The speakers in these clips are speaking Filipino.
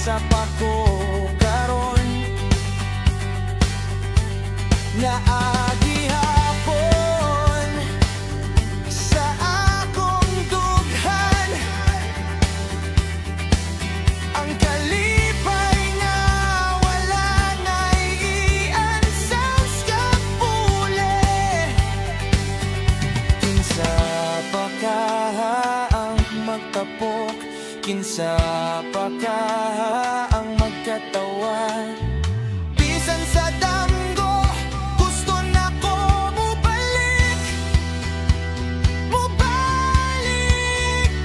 asa pa ko karon na agihapon sa akong dughan ang kalipay nga wala na'y iansang skapule. Kinsa pa ka ang magtapok, kinsa pa ka ang magkatawa, bisan sa damgo gusto na ko mubalik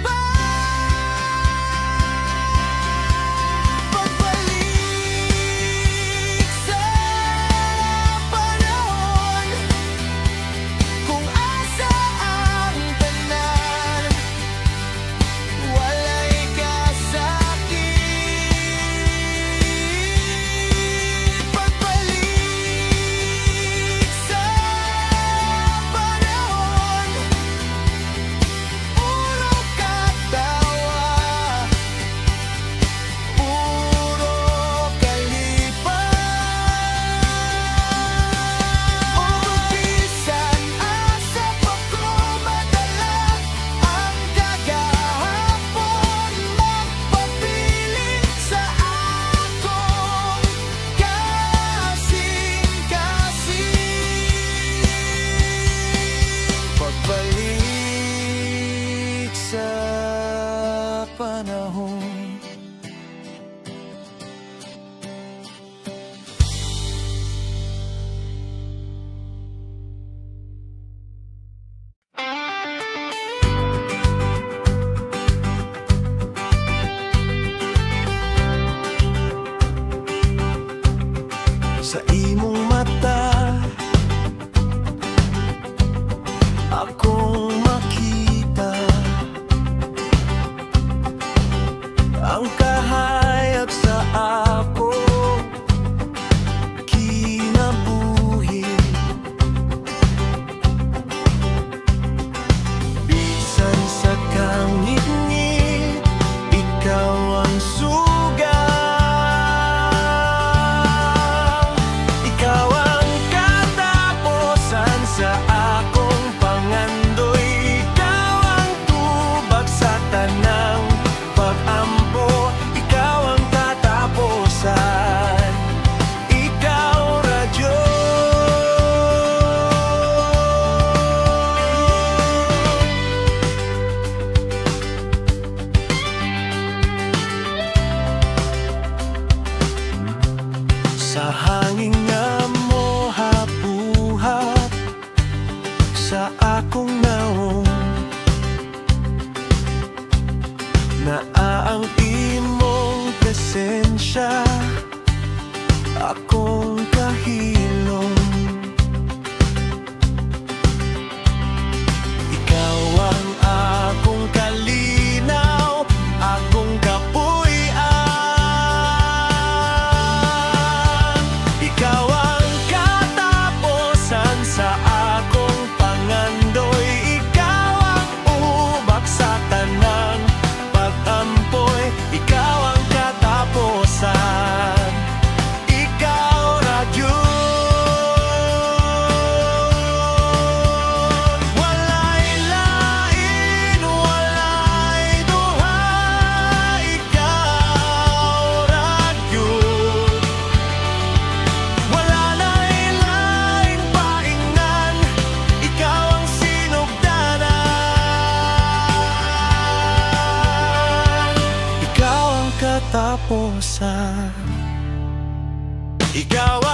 ba? Pagbalik sa panahon kung asa ang tanan, walay kasakit. Pagbalik sa panahon, puro katawa, puro kalipay. O bisan asa pa ko madala ang kagahapon, magpapilit sa akong kasing-kasing. Pagbalik sa panahon. Sa imong mata akong makita ang kahayag sa ako kinabuhi. Bisan sa kangit-ngit ikaw ang sugat, ikaw ang katapusan sa akong pangandoy, ikaw ang tubag sa tanang pag-ampo, ikaw ang katapusan, ikaw radyo. Sa hangin nga mo habuhat sa akong naong, naa ang imong presensya akong kahilom. Ikaw ang akong kalinaw, akong kapuy-an, ikaw ang katapusan sa akong pangandoy, ikaw ang ubak sa tanang pag-ampoy, ikaw ang katapusan, ikaw radyo. Walay lain, walay duha, ikaw radyo. Wala na'y laing paingnan, ikaw ang sinugdanan, ikaw ang katapusan, ikaw